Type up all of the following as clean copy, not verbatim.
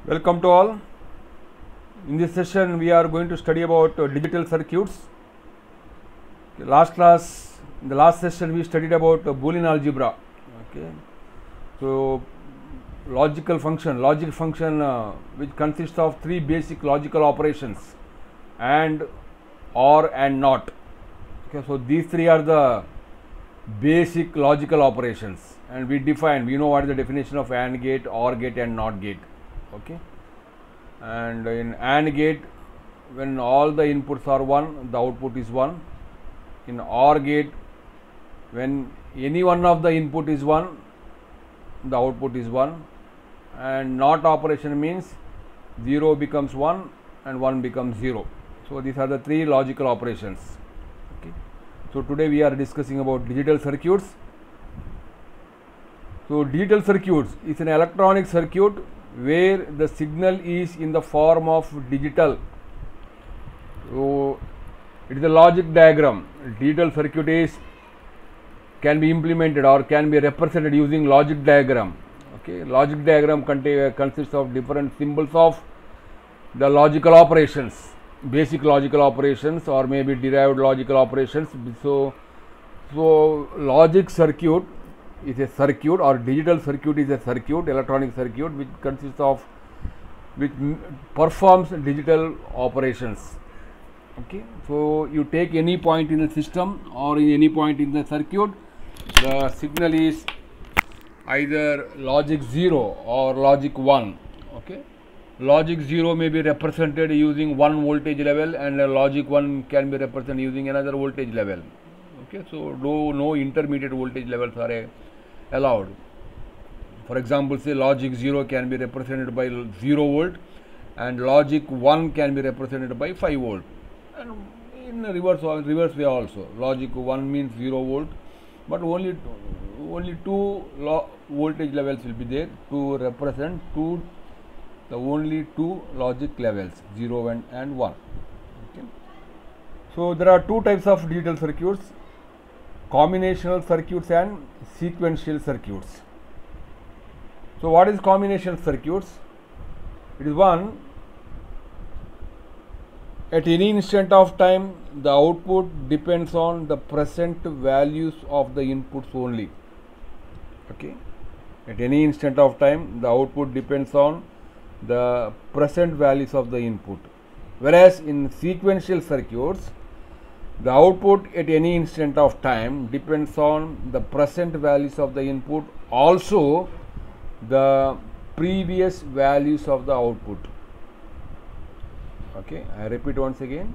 Welcome to all. In this session, we are going to study about digital circuits. Last class, in the last session, we studied about Boolean algebra. Okay, so logic function which consists of three basic logical operations: and, or, and not. Okay, so these three are the basic logical operations, and we know what is the definition of AND gate, OR gate, and NOT gate. Okay, and in AND gate, when all the inputs are 1, the output is 1. In OR gate, when any one of the input is 1, the output is 1. And NOT operation means 0 becomes 1 and 1 becomes 0. So these are the three logical operations. Okay, so today we are discussing about digital circuits. So digital circuits is an electronic circuit where the signal is in the form of digital. So it is a logic diagram. Digital circuit can be implemented or can be represented using logic diagram. Okay, logic diagram consists of different symbols of the logical operations, basic logical operations, or maybe derived logical operations. So logic circuit is a circuit, or digital circuit is a circuit, electronic circuit, which performs digital operations. Okay, so you take any point in the system or in any point in the circuit, the signal is either logic 0 or logic 1. Okay, logic 0 may be represented using one voltage level, and logic 1 can be represented using another voltage level. Okay, so no intermediate voltage levels are allowed. For example, say logic 0 can be represented by 0 volt and logic 1 can be represented by 5 volt, and in reverse way also. Logic 1 means 0 volt, but only two voltage levels will be there to represent only two logic levels, 0 and 1. Okay, so there are two types of digital circuits: combinational circuits and sequential circuits. So what is combinational circuits? It is one, at any instant of time the output depends on the present values of the inputs only. Okay, at any instant of time the output depends on the present values of the input, whereas in sequential circuits the output at any instant of time depends on the present values of the input, also the previous values of the output. Okay, I repeat once again.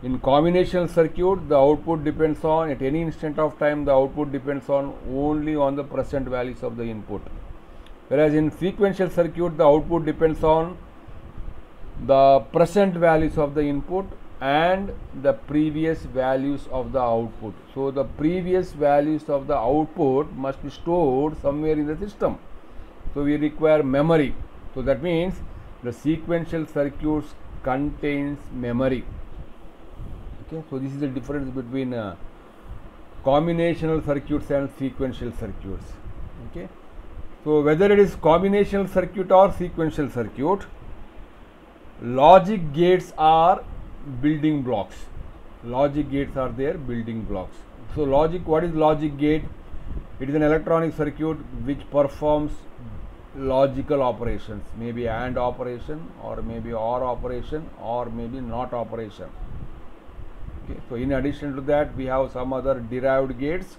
In combinational circuit, the output depends on, at any instant of time, the output depends on only on the present values of the input, whereas in sequential circuit, the output depends on the present values of the input and the previous values of the output. So the previous values of the output must be stored somewhere in the system. So we require memory. So that means the sequential circuits contains memory. Okay, so this is the difference between combinational circuits and sequential circuits. Okay, so whether it is combinational circuit or sequential circuit, logic gates are building blocks. Logic gates are their building blocks. So what is logic gate? It is an electronic circuit which performs logical operations, maybe AND operation, or maybe OR operation, or maybe NOT operation. Okay, so in addition to that, we have some other derived gates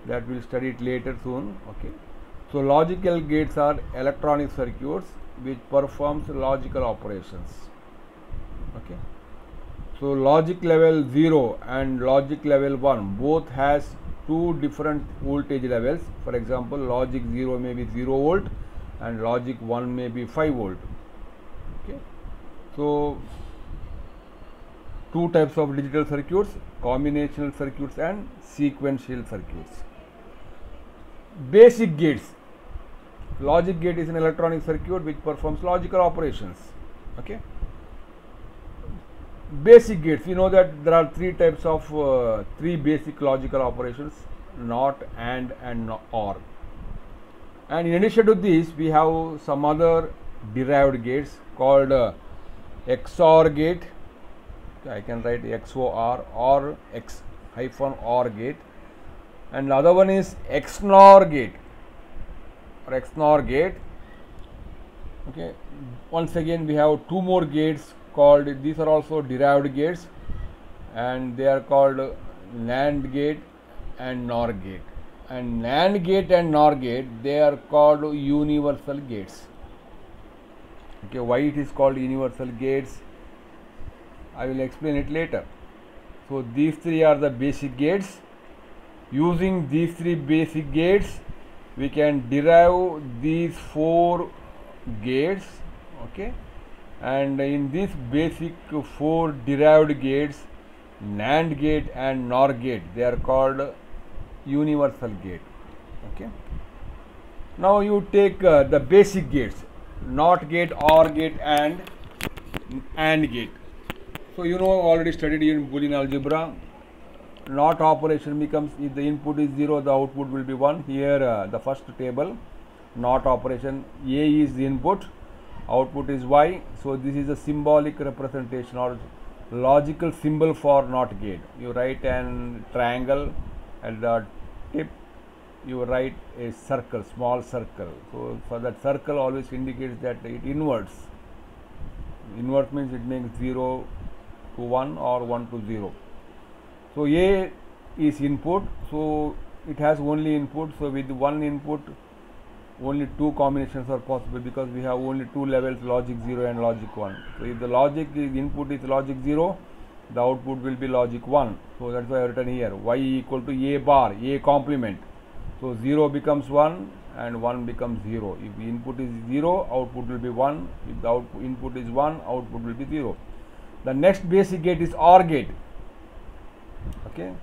that we'll study it later soon. Okay, so logical gates are electronic circuits which performs logical operations. Okay, so logic level 0 and logic level 1 both has two different voltage levels. For example, logic 0 may be 0 volt and logic 1 may be 5 volt. Okay, so two types of digital circuits: combinational circuits and sequential circuits. Basic gates. Logic gate is an electronic circuit which performs logical operations. Okay, basic gates, you know that there are three types of three basic logical operations: NOT, AND OR. And in addition to this, we have some other derived gates called XOR gate. I can write XOR or X hyphen OR gate, and the other one is XNOR gate or XNOR gate. Okay, once again we have two more gates called, these are also derived gates, and they are called NAND gate and NOR gate. And NAND gate and NOR gate, they are called universal gates. Okay, why it is called universal gates, I will explain it later. So these three are the basic gates. Using these three basic gates, we can derive these four gates. Okay, and in these basic four derived gates, NAND gate and NOR gate, they are called universal gate. Okay, now you take the basic gates, NOT gate, OR gate and AND gate. So you know, already studied in Boolean algebra, NOT operation becomes, if the input is 0, the output will be 1. Here the first table, NOT operation, A is the input, output is Y. So this is a symbolic representation or logical symbol for NOT gate. You write an triangle, at the tip you write a circle, small circle. So for that circle always indicates that it inverts. Invert means it makes 0 to 1 or 1 to 0. So A is input, so it has only input. So with one input, only two combinations are possible, because we have only two levels, logic 0 and logic 1. So if the logic input is logic 0, the output will be logic 1. So that's why I have written here Y equal to A bar, A complement. So 0 becomes 1 and 1 becomes 0. If the input is 0, output will be 1. If the input is 1, output will be 0. The next basic gate is OR gate. Okay,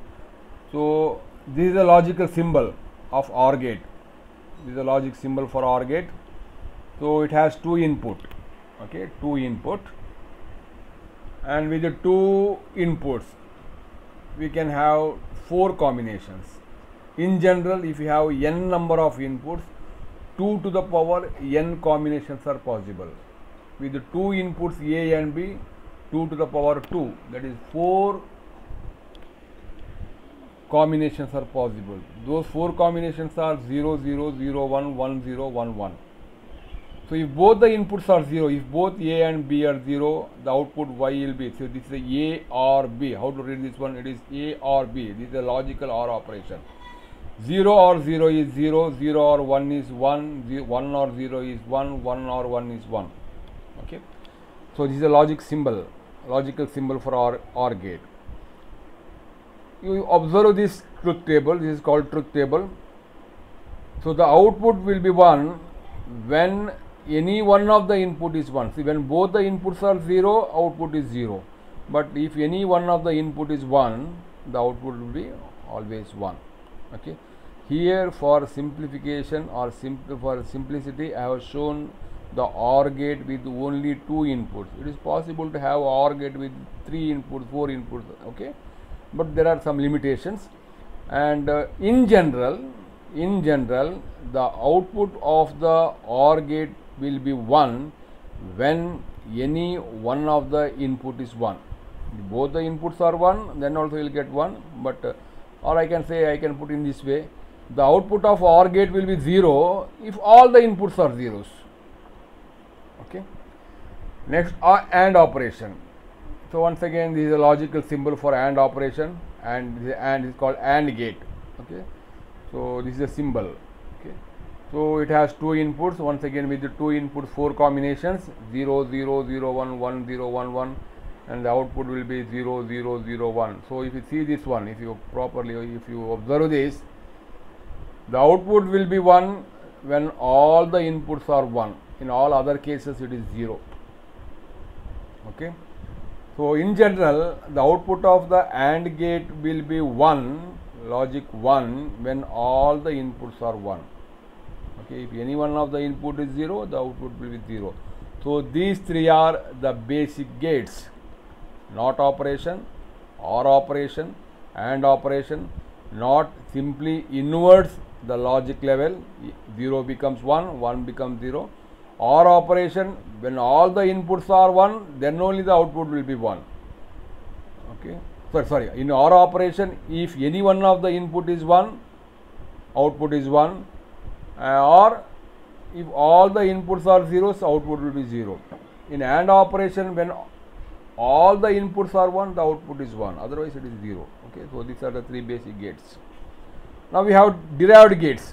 so this is a logical symbol of OR gate. This is a logic symbol for OR gate. So it has two input. Okay, two input, and with the two inputs we can have four combinations. In general, if you have n number of inputs, 2 to the power n combinations are possible. With the two inputs A and B, 2 to the power 2, that is 4 combinations are possible. Those 4 combinations are 0, 0, 0, 1, 1, 0, 1, 1. So if both the inputs are 0, if both A and B are 0, the output Y will be, so this is a A or B. How to read this one? It is A or B. This is a logical OR operation. 0 or 0 is 0, 0 or 1 is 1, 1 or 0 is 1, 1 or 1 is 1. Okay. So this is a logical symbol for OR gate. You observe this truth table, this is called truth table. So the output will be 1 when any one of the input is 1. See, when both the inputs are 0, output is 0. But if any one of the input is 1, the output will be always 1. Okay. Here for simplification or for simplicity, I have shown the OR gate with only 2 inputs. It is possible to have OR gate with 3 inputs, 4 inputs. Okay. But there are some limitations, and in general the output of the OR gate will be 1 when any one of the input is 1. If both the inputs are 1, then also you will get 1. But or I can say, I can put in this way, the output of OR gate will be 0 if all the inputs are zeros. Okay. Next, AND operation. So once again, this is a logical symbol for AND operation, and AND is called AND gate. Okay. So this is a symbol. Okay. So it has 2 inputs. Once again, with the 2 inputs, 4 combinations, 0, 0, 0, 1, 1, 0, 1, 1, and the output will be 0, 0, 0, 1. So if you see this one, if you observe this, the output will be 1 when all the inputs are 1. In all other cases, it is 0. Okay. So in general, the output of the AND gate will be 1, logic 1, when all the inputs are 1. Okay. If any one of the input is 0, the output will be 0. So these 3 are the basic gates: NOT operation, OR operation, AND operation. NOT simply inverts the logic level, 0 becomes 1, 1 becomes 0. OR operation, when all the inputs are 1, then only the output will be 1. Okay. Sorry, in OR operation, if any one of the input is 1, output is 1, or if all the inputs are zeros, output will be 0. In AND operation, when all the inputs are 1, the output is 1, otherwise it is 0. Okay, so these are the three basic gates. Now we have derived gates.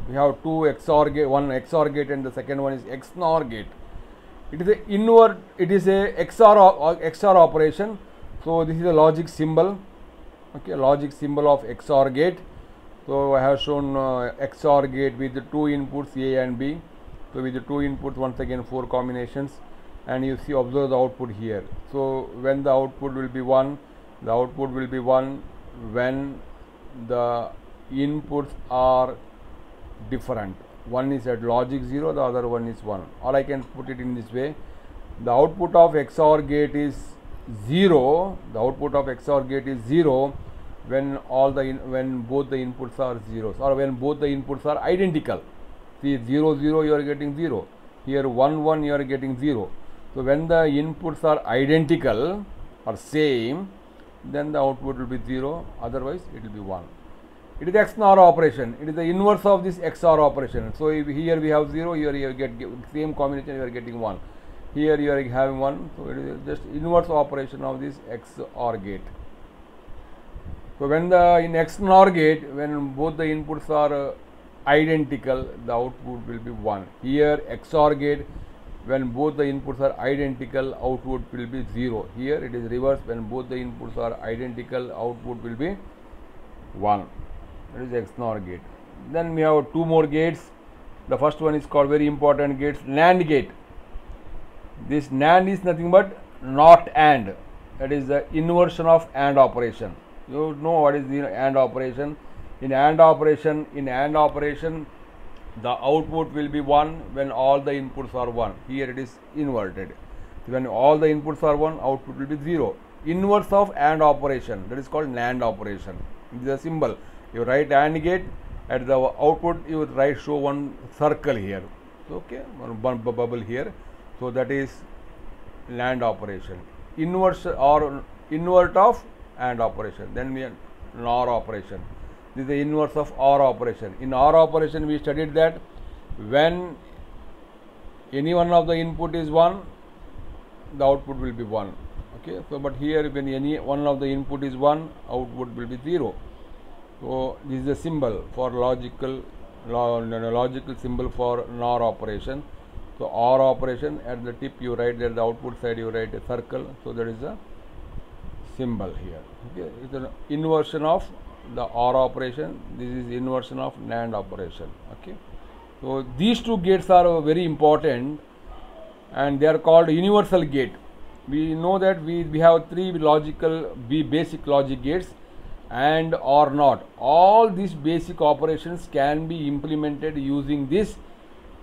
We have two XOR gate, one XOR gate and the second one is XNOR gate. It is a XOR operation. So this is a logic symbol. Okay, logic symbol of XOR gate. So I have shown XOR gate with the two inputs A and B. So with the two inputs, once again 4 combinations, and you see, observe the output here. So when the output will be 1, the output will be 1 when the inputs are different. One is at logic 0, the other one is 1. Or I can put it in this way: the output of XOR gate is 0. The output of XOR gate is 0 when when both the inputs are zeros, or when both the inputs are identical. See, 0 0 you are getting 0. Here 1 1 you are getting 0. So when the inputs are identical or same, then the output will be 0. Otherwise, it will be 1. It is XNOR operation. It is the inverse of this XOR operation. So if here we have 0, here you get same combination, you are getting 1. Here you are having 1. So it is just inverse operation of this XOR gate. So when in XNOR gate, when both the inputs are identical, the output will be 1. Here XOR gate, when both the inputs are identical, output will be 0. Here it is reverse. When both the inputs are identical, output will be 1. That is XNOR gate. Then we have two more gates. The first one is called, very important gates, NAND gate. This NAND is nothing but not AND. That is the inversion of AND operation. You know what is the AND operation? In AND operation, the output will be 1 when all the inputs are 1. Here it is inverted. When all the inputs are 1, output will be 0. Inverse of AND operation, that is called NAND operation. It is a symbol. You write AND gate, at the output you show one circle here. Okay, one bubble here. So that is NAND operation. Inverse or invert of AND operation. Then we have NOR operation. This is the inverse of OR operation. In OR operation, we studied that when any one of the input is 1, the output will be 1. Okay, so but here when any one of the input is 1, output will be 0. So this is a symbol for logical symbol for NOR operation. So OR operation, at the tip you write that, the output side you write a circle. So that is a symbol here. Okay, it's an inversion of the OR operation. This is inversion of NAND operation. Okay, so these two gates are very important, and they are called universal gate. We know that we have three basic logic gates, and or not. All these basic operations can be implemented using this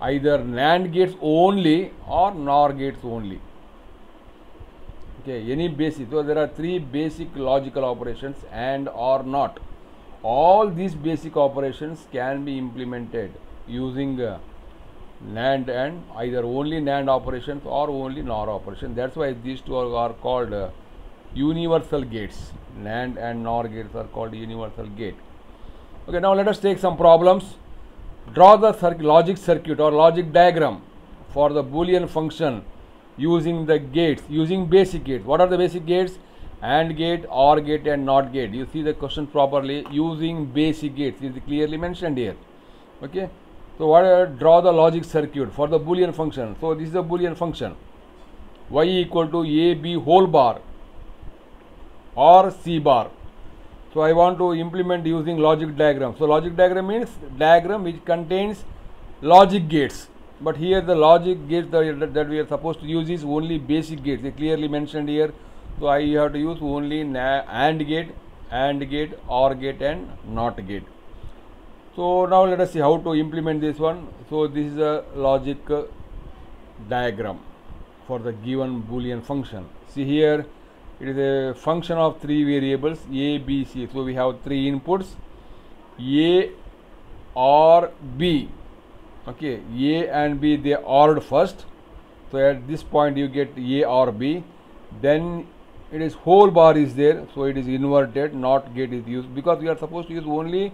either NAND gates only or NOR gates only. Okay, any basic. So there are three basic logical operations, and or not. All these basic operations can be implemented using NAND, and either only NAND operations or only NOR operations. That's why these two are called universal gates. NAND and NOR gates are called universal gate. Okay, now let us take some problems. Draw the logic circuit or logic diagram for the Boolean function using the gates, using basic gates. What are the basic gates? AND gate, OR gate and NOT gate. You see the question properly. Using basic gates is clearly mentioned here. Okay, so draw the logic circuit for the Boolean function. So this is a Boolean function, y equal to ab whole bar or c bar. So I want to implement using logic diagram. So logic diagram means diagram which contains logic gates. But here the logic gates that we are supposed to use is only basic gates. They clearly mentioned here. So I have to use only AND gate, OR gate and NOT gate. So now let us see how to implement this one. So this is a logic diagram for the given Boolean function. See here, it is a function of three variables a, b, c. So we have three inputs, a or b. Okay, A and B, they ORed first. So at this point you get A or B. Then it is whole bar is there, so it is inverted, not gate is used, because we are supposed to use only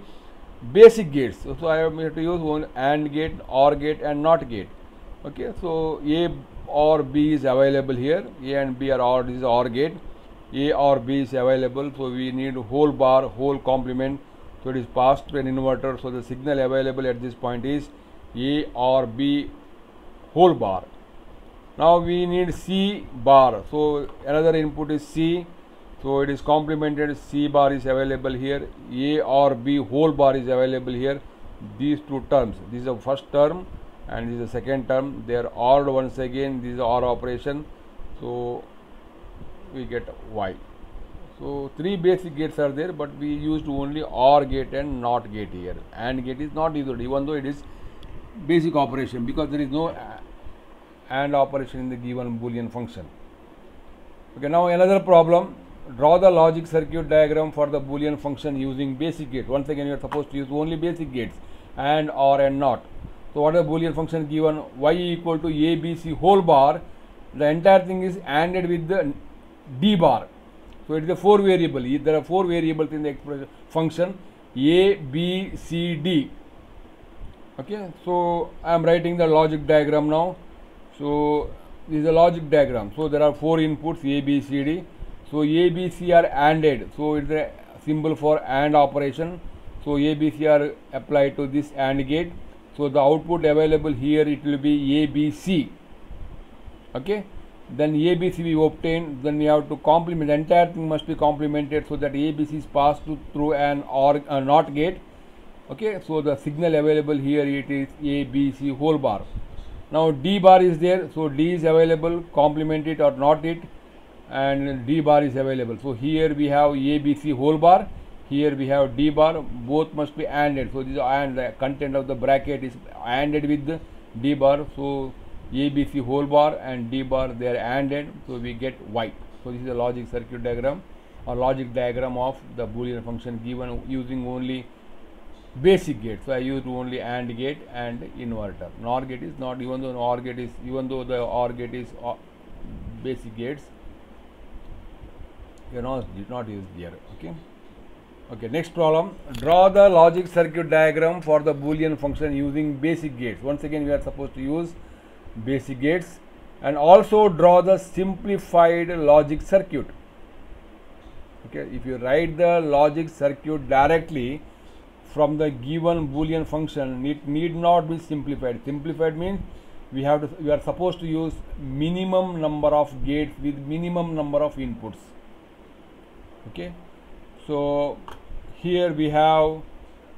basic gates. So I have to use one AND gate, OR gate and NOT gate. Okay, so A or B is available here. A and B are OR, this is OR gate. A or B is available, so we need whole bar, whole complement. So it is passed to an inverter. So the signal available at this point is A or B whole bar. Now we need C bar. So another input is C. So it is complemented. C bar is available here. A or B whole bar is available here. These two terms. This is the first term and this is the second term. They are ORed once again. This is OR operation. So we get Y. So three basic gates are there, but we used only OR gate and NOT gate here. AND gate is not used, even though it is basic operation, because there is no AND operation in the given Boolean function. Okay, now another problem. Draw the logic circuit diagram for the Boolean function using basic gates. Once again, you are supposed to use only basic gates, AND, OR and NOT. So what is the Boolean function given? Y equal to ABC whole bar. The entire thing is ANDed with the D bar. So it is a 4 variable. There are 4 variables in the expression function A, B, C, D. Okay, so I am writing the logic diagram now. So this is a logic diagram. So there are 4 inputs A, B, C, D. So A, B, C are ANDed. So it is a symbol for AND operation. So A, B, C are applied to this AND gate. So the output available here, it will be A, B, C. Okay. Then A, B, C we obtain. Then we have to complement. The entire thing must be complemented so that A, B, C is passed through an OR NOT gate. Okay. So the signal available here, it is A, B, C whole bar. Now D bar is there. So D is available. Complement it or not it, and D bar is available. So here we have A, B, C whole bar. Here we have D bar. Both must be ANDed. So this is AND. The content of the bracket is ANDed with the D bar. So A, B, C whole bar and D bar, they are ANDed. So we get Y. So this is a logic circuit diagram or logic diagram of the Boolean function given using only basic gate. So I used only AND gate and inverter. NOR gate is not, even though OR gate is, even though the OR gate is basic gates, you know, did not use here. Okay. Okay, next problem. Draw the logic circuit diagram for the Boolean function using basic gates. Once again, we are supposed to use basic gates, and also draw the simplified logic circuit. Okay, if you write the logic circuit directly from the given Boolean function, it need not be simplified. Simplified means we are supposed to use minimum number of gates with minimum number of inputs. Okay, so here we have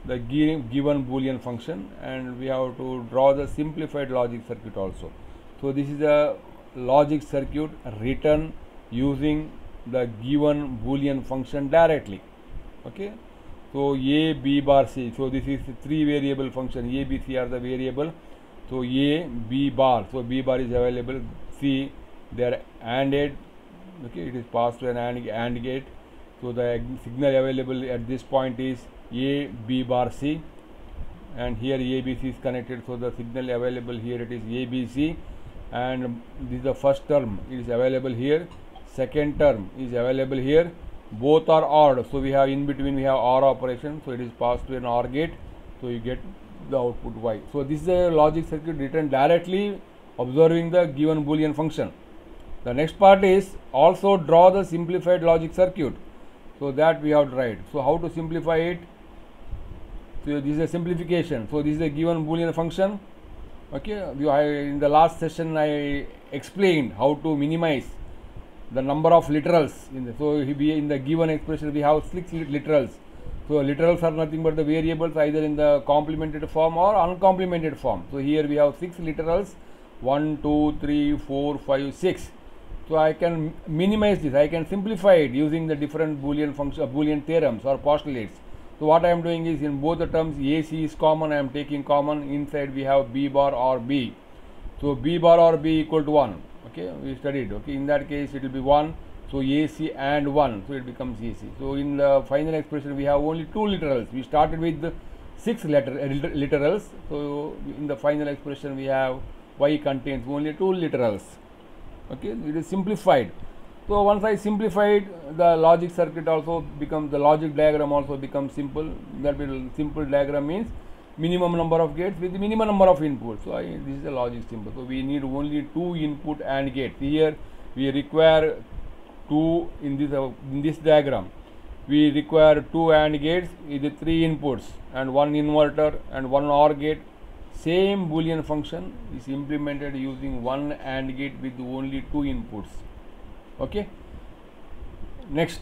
the given Boolean function, and we have to draw the simplified logic circuit also. So this is a logic circuit written using the given Boolean function directly. Okay, so A, B bar, C. So this is 3 variable function. A, B, C are the variable. So A, B bar. So B bar is available. C, they are ANDed. Okay, it is passed to an AND gate. So the signal available at this point is A, B bar, C, and here A, B, C is connected. So the signal available here, it is A, B, C, and this is the first term, it is available here. Second term is available here. Both are ORed. So we have in between, we have OR operation. So it is passed to an OR gate. So you get the output Y. So this is a logic circuit written directly observing the given Boolean function. The next part is also draw the simplified logic circuit. So that we have to write. So how to simplify it? So this is a simplification. So this is a given Boolean function. Okay, in the last session I explained how to minimize the number of literals. So in the given expression we have 6 literals. So literals are nothing but the variables either in the complemented form or uncomplemented form. So here we have 6 literals, 1, 2, 3, 4, 5, 6. So I can minimize this, I can simplify it using the different Boolean function, Boolean theorems or postulates. So what I am doing is, in both the terms AC is common, I am taking common. Inside we have B bar or B. So B bar or B equal to 1. Okay, we studied. Okay, in that case it will be 1. So AC and 1, so it becomes AC. So in the final expression we have only 2 literals. We started with 6 literals. So in the final expression we have y contains only 2 literals. Okay, it is simplified. So once I simplified, the logic circuit also becomes, the logic diagram also becomes simple. That will, simple diagram means minimum number of gates with the minimum number of inputs. So this is the logic simple. So we need only 2 input AND gates. Here we require 2 in this diagram. We require 2 AND gates with 3 inputs and 1 inverter and 1 OR gate. Same Boolean function is implemented using 1 AND gate with only 2 inputs. Okay. Next,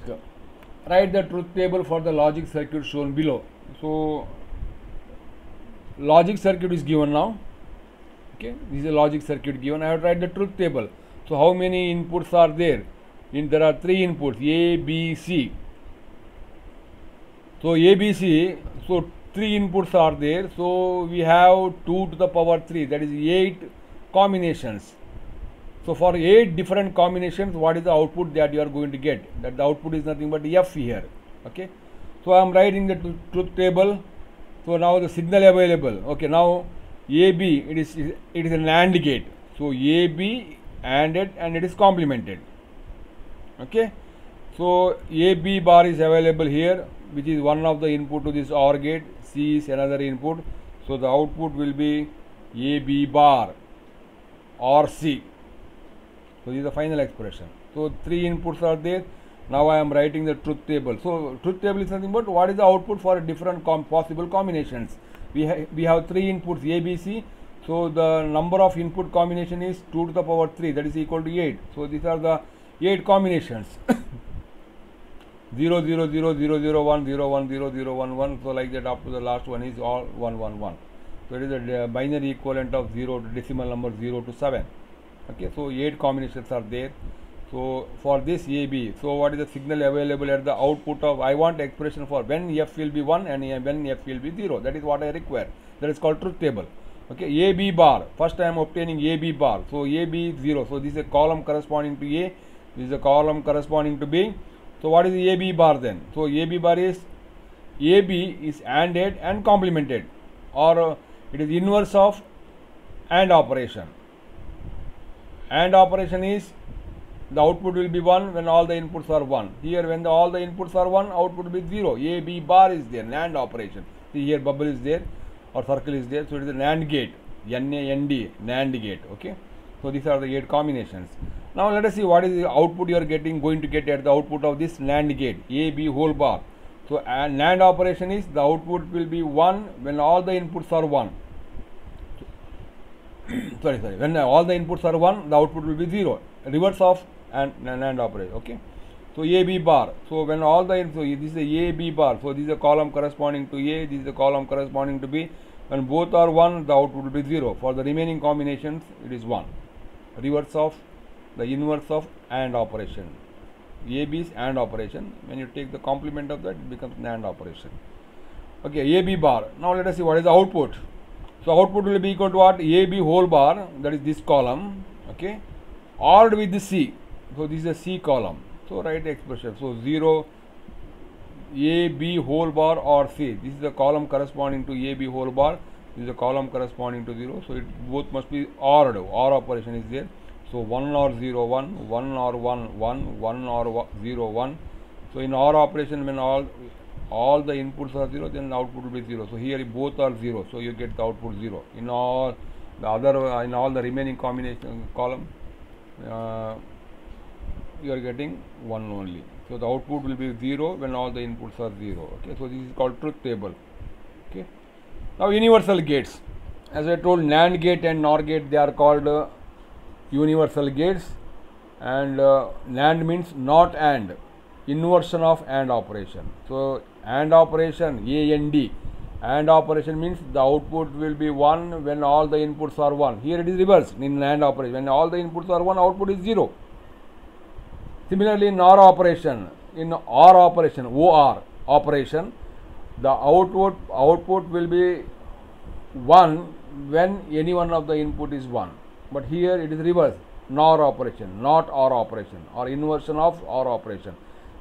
write the truth table for the logic circuit shown below. So logic circuit is given now. Okay, this is a logic circuit given. I have to write the truth table. So how many inputs are there? There are 3 inputs, A, B, C. So A, B, C. So 3 inputs are there. So we have 2 to the power 3. That is 8 combinations. So for 8 different combinations, what is the output that you are going to get? That the output is nothing but F here. Okay. So I am writing the truth table. So now the signal available. Okay. Now AB, it is an AND gate. So AB ANDed and it is complemented. Okay. So AB bar is available here, which is one of the input to this OR gate. C is another input. So the output will be AB bar or C. So this is the final expression. So 3 inputs are there. Now I am writing the truth table. So truth table is nothing but what is the output for different possible combinations. We have 3 inputs A, B, C. So the number of input combination is 2 to the power 3, that is equal to 8. So these are the 8 combinations. 0, 0, 0, 0, 0, 1, 0, 1, 0, 0, 1, 1. So like that up to the last one is all 1, 1, 1. So it is a binary equivalent of 0 to decimal number 0 to 7. Okay, so 8 combinations are there. So for this AB, so what is the signal available at the output of, I want expression for when F will be 1 and when F will be 0. That is what I require. That is called truth table. Okay, AB bar. First I am obtaining AB bar. So AB is 0. So this is a column corresponding to A. This is a column corresponding to B. So what is the AB bar then? So AB bar is, AB is ANDed and complemented, or it is inverse of AND operation. AND operation is the output will be 1 when all the inputs are 1. Here when all the inputs are 1, output will be 0. AB bar is there, NAND operation. See here bubble is there or circle is there. So it is a NAND gate, N-A-N-D, NAND gate. Okay. So these are the 8 combinations. Now let us see what is the output you are going to get at the output of this NAND gate, AB whole bar. So NAND operation is the output will be 1 when all the inputs are 1. When all the inputs are 1, the output will be 0. Reverse of NAND operation. Okay. So AB bar. So when all the, so this is the AB bar. So this is a column corresponding to A. This is a column corresponding to B. When both are 1, the output will be 0. For the remaining combinations, it is 1. Reverse of the inverse of AND operation. AB is AND operation. When you take the complement of that, it becomes NAND operation. Okay. AB bar. Now let us see what is the output. So output will be equal to what? AB whole bar, that is this column, okay, ORed with the C. So this is a C column. So write the expression. So 0 AB whole bar or C. This is the column corresponding to AB whole bar. This is a column corresponding to 0. So it both must be ORed. OR operation is there. So 1 or 0 1, 1 or 1 1, 1 or 0 1. So in OR operation, when all the inputs are 0, then the output will be 0. So here both are 0, so you get the output 0. In all the other, in all the remaining combination column, you are getting 1 only. So the output will be 0 when all the inputs are 0. Okay, so this is called truth table. Okay. Now universal gates. As I told, NAND gate and NOR gate, they are called universal gates, and NAND means not AND, inversion of AND operation. So AND operation, AND, AND operation means the output will be 1 when all the inputs are 1. Here it is reversed in AND operation. When all the inputs are 1, output is 0. Similarly, in OR operation, OR operation, the output will be 1 when any one of the input is 1. But here it is reversed, NOR operation, not OR operation, or inversion of OR operation.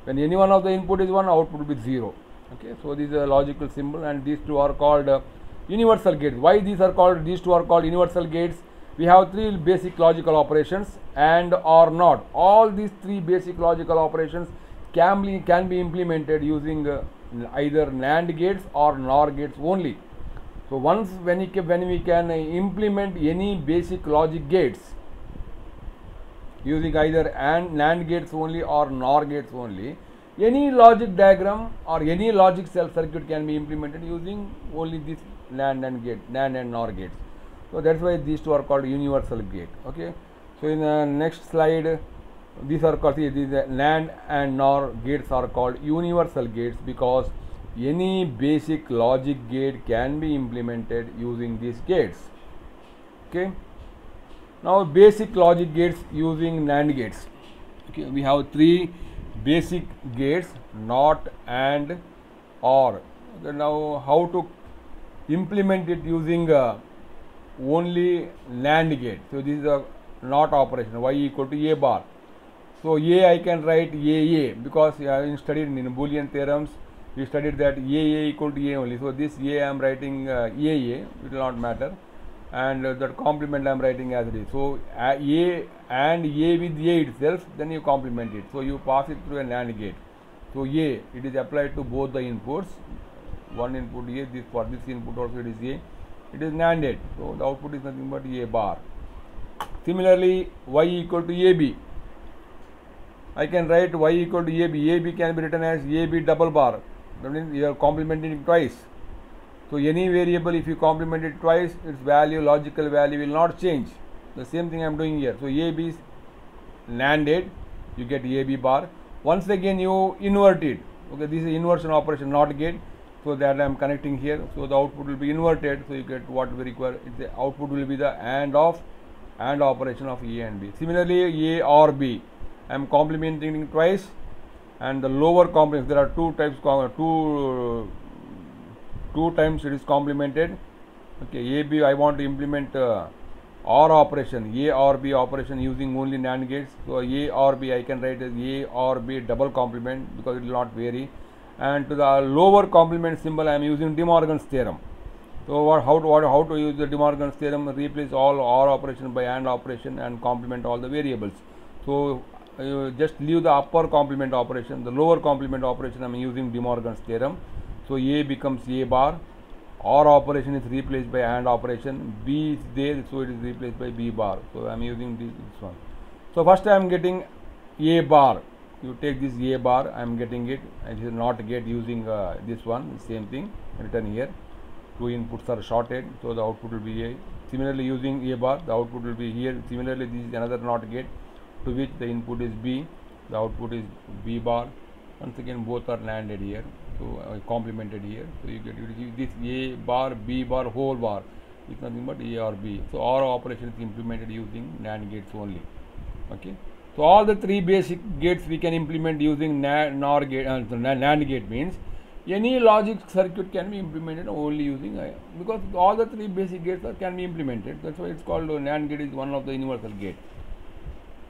When any one of the input is 1, output will be 0. Okay, so this is a logical symbol, and these two are called universal gates. Why these two are called universal gates? We have three basic logical operations, and or not. All these three basic logical operations can be implemented using either NAND gates or NOR gates only. So once when we can implement any basic logic gates using either NAND gates only or NOR gates only, any logic diagram or any logic cell circuit can be implemented using only this NAND and NOR gates. So that's why these two are called universal gate. Okay. So in the next slide, these are called, these NAND and NOR gates are called universal gates because any basic logic gate can be implemented using these gates. Okay. Now basic logic gates using NAND gates. Okay, we have three basic gates, NOT, AND, OR. Okay, now how to implement it using only NAND gate. So this is a NOT operation, y equal to a bar. So a I can write a because I have studied in Boolean theorems. We studied that a equal to a only. So this a I am writing a, it will not matter, and that complement I am writing as it is. So a and a with a itself, then you complement it. So you pass it through a NAND gate. So a, it is applied to both the inputs. One input a, this for this input also it is a. It is NANDed. So the output is nothing but a bar. Similarly, y equal to ab. I can write y equal to ab. Ab can be written as ab double bar. That means you are complementing it twice. So any variable, if you complement it twice, its value, logical value will not change. The same thing I am doing here. So ab is NANDed, you get ab bar. Once again you invert it. Okay, this is inversion operation, NOT gate. So that I am connecting here. So the output will be inverted. So you get what we require. The output will be the AND operation of A and B. Similarly, A or B, I am complementing twice, and the lower complement, there are two types, two times it is complemented. Okay, A B I want to implement OR operation, A or B operation using only NAND gates. So A or B I can write as A or B double complement because it will not vary. And to the lower complement symbol I am using De Morgan's theorem. So how to use the De Morgan's theorem? Replace all OR operation by AND operation and complement all the variables. So you just leave the upper complement operation, the lower complement operation I am using De Morgan's theorem. So A becomes A bar, OR operation is replaced by AND operation, B is there, so it is replaced by B bar. So I am using this one. So first I am getting A bar. You take this A bar, I am getting it, and it is NOT gate using this one, same thing written here. Two inputs are shorted, so the output will be A. Similarly, using A bar, the output will be here. Similarly, this is another NOT gate to which the input is B, the output is B bar. Once again, both are NANDed here, so complemented here. So you get this A bar, B bar, whole bar is nothing but A or B. So OR operation is implemented using NAND gates only. Okay. So all the three basic gates we can implement using NOR gate, NAND gate means any logic circuit can be implemented only using because all the three basic gates can be implemented. That's why it's called NAND gate is one of the universal gate.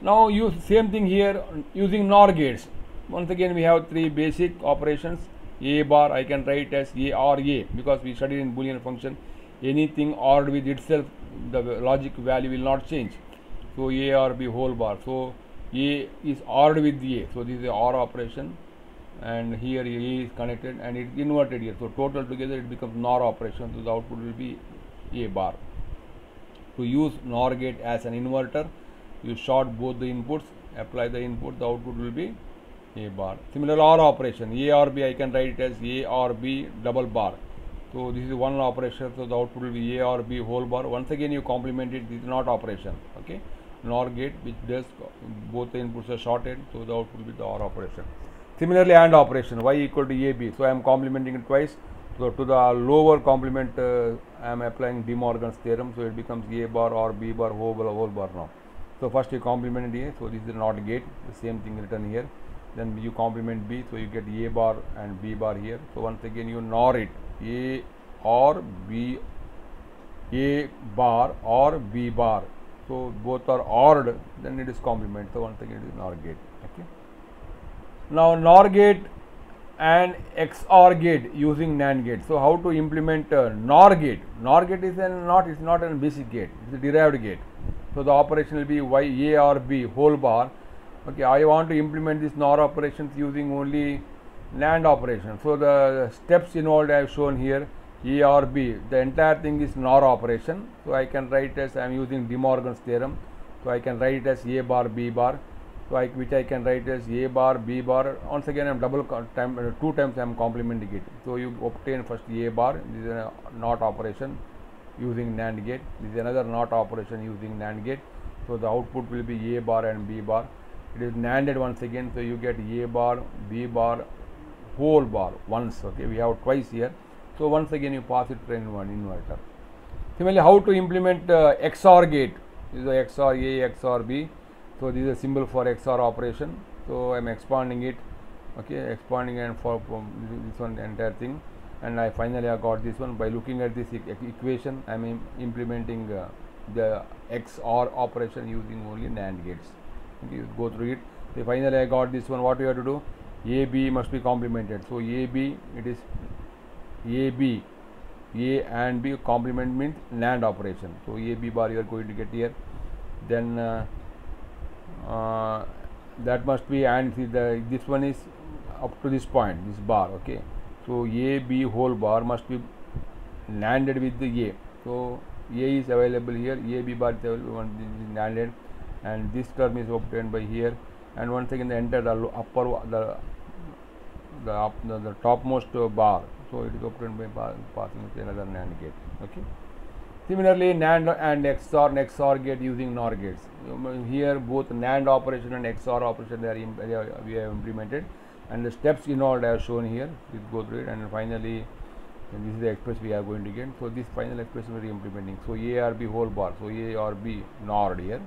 Now use same thing here using NOR gates. Once again we have three basic operations. A bar I can write as A or A because we studied in Boolean function. Anything ORed with itself, the logic value will not change. So A or B whole bar. So A is ORed with A. So this is the OR operation, and here A is connected and it is inverted here. So total together it becomes NOR operation. So the output will be A bar. To use NOR gate as an inverter, you short both the inputs, apply the input, the output will be A bar. Similar OR operation, A or B I can write it as A or B double bar. So this is one operation, so the output will be A or B whole bar. Once again you complement it, this is not operation. Okay, NOR gate which does both the inputs are shorted, so the output will be the OR operation. Similarly, AND operation, y equal to AB. So I am complementing it twice. So to the lower complement I am applying De Morgan's theorem, so it becomes A bar or B bar whole bar now. So first you complement A, so this is the NOT gate, the same thing written here. Then you complement B, so you get A bar and B bar here. So once again you NOR it, A or B, A bar or B bar. So both are ORed, then it is complement. So once again it is NOR gate. Okay. Now NOR gate and XOR gate using NAND gate. So how to implement NOR gate? NOR gate is it's not a basic gate, it's a derived gate. So the operation will be A or B whole bar. Okay, I want to implement this NOR operations using only NAND operation. So the steps involved I have shown here, A or B. The entire thing is NOR operation. So I can write as I am using De Morgan's theorem. So I can write it as A bar B bar. So which I can write as A bar B bar. Once again I am two times I am complementing it. So you obtain first A bar. This is a NOT operation using NAND gate. This is another NOT operation using NAND gate. So the output will be A bar and B bar. It is NANDed once again. So you get A bar B bar whole bar once. Okay, we have twice here. So once again you pass it to one inverter. Similarly, how to implement XOR gate? This is a XOR A, XOR B. So this is a symbol for XOR operation. So I am expanding it. Okay, expanding and for this one entire thing. And I finally got this one by looking at this equation. I am implementing the XOR operation using only NAND gates. Okay, you go through it. So finally I got this one. What you have to do? A B must be complemented. So A B, it is A B, A and B complement means NAND operation. So A B bar you are going to get here. Then that must be, and see this one is up to this point, this bar. Okay, so A B whole bar must be NANDed with the A. So A is available here, A B bar is available, this is NANDed, and this term is obtained by here. And once again the enter the upper the topmost bar. So it is obtained by passing with another NAND gate. Okay. Similarly, NAND and XOR gate using NOR gates. Here both NAND operation and XOR operation we have implemented, and the steps involved I have shown here. We go through it, and finally this is the expression we are going to get. So this final expression we are implementing. So A or B whole bar. So A or B NORed here.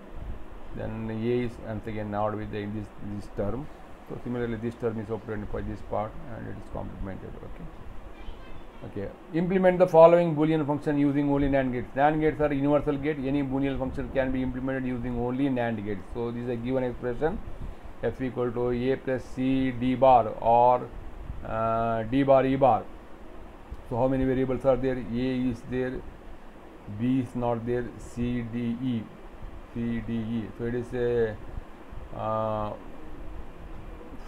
Then A is once again NORed with this term. So similarly this term is obtained by this part, and it is complemented. Okay, implement the following Boolean function using only NAND gates. NAND gates are universal gate. Any Boolean function can be implemented using only NAND gates. So this is a given expression, F equal to A plus C D bar or D bar E bar. So how many variables are there? A is there, B is not there, C D E. So it is a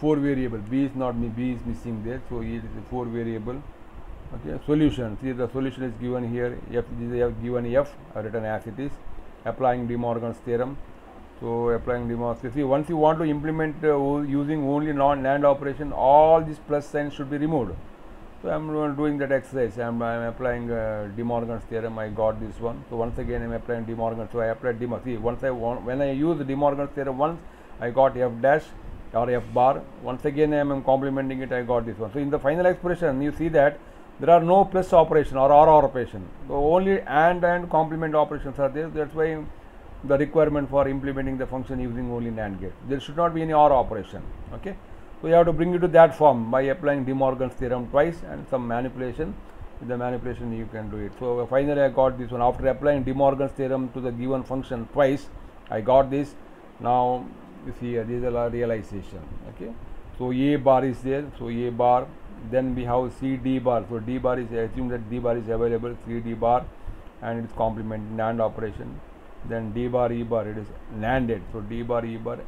4 variable. B is missing there. So it is a 4 variable. Okay, solution. See, the solution is given here. F is given F, written as it is. Applying De Morgan's theorem. So applying De Morgan's theorem. See, once you want to implement using only NAND operation, all these plus signs should be removed. So I am doing that exercise. I am applying De Morgan's theorem. I got this one. So once again I am applying De Morgan. So I applied De Morgan. See, when I use De Morgan's theorem once, I got F dash or F bar. Once again I am complementing it. I got this one. So in the final expression, you see that there are no plus operation or OR operation. So only and complement operations are there. That's why the requirement for implementing the function using only NAND gate. There should not be any OR operation. Okay. So you have to bring it to that form by applying De Morgan's theorem twice and some manipulation. With the manipulation you can do it. So finally I got this one. After applying De Morgan's theorem to the given function twice, I got this. Now you see here, this is a realization. Okay. So A bar is there. So A bar. Then we have C D bar. So D bar is, assume that D bar is available, C D bar, and it is complement NAND operation. Then D bar E bar, it is NANDed. So D bar E bar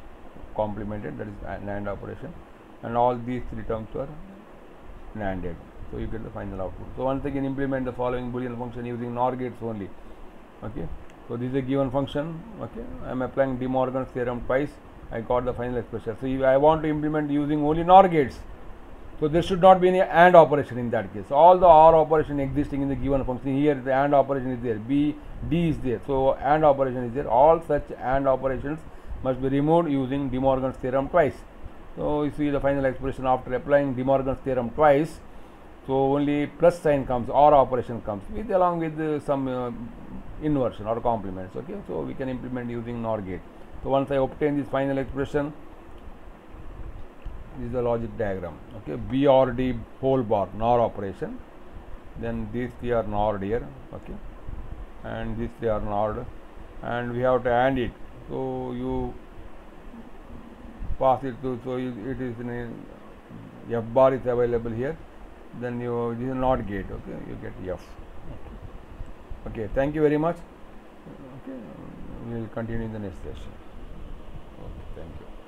complemented, that is NAND operation, and all these 3 terms are NANDed. So you get the final output. So once again implement the following Boolean function using NOR gates only. Okay. So this is a given function. Okay. I am applying De Morgan's theorem twice. I got the final expression. So if I want to implement using only NOR gates, so there should not be any AND operation in that case. All the OR operation existing in the given function, here the AND operation is there, D is there. So AND operation is there. All such AND operations must be removed using De Morgan's theorem twice. So you see the final expression after applying De Morgan's theorem twice. So only plus sign comes, OR operation comes with along with some inversion or complements. Okay, so we can implement using NOR gate. So once I obtain this final expression, this is the logic diagram. Okay, B or D whole bar NOR operation. Then these 3 are NORed here. Okay, and these 3 are NORed, and we have to AND it. So you pass it to, so it is in F bar is available here, then you, this is not gate, okay, you get F. Okay, thank you very much. Okay, we will continue in the next session. Okay, thank you.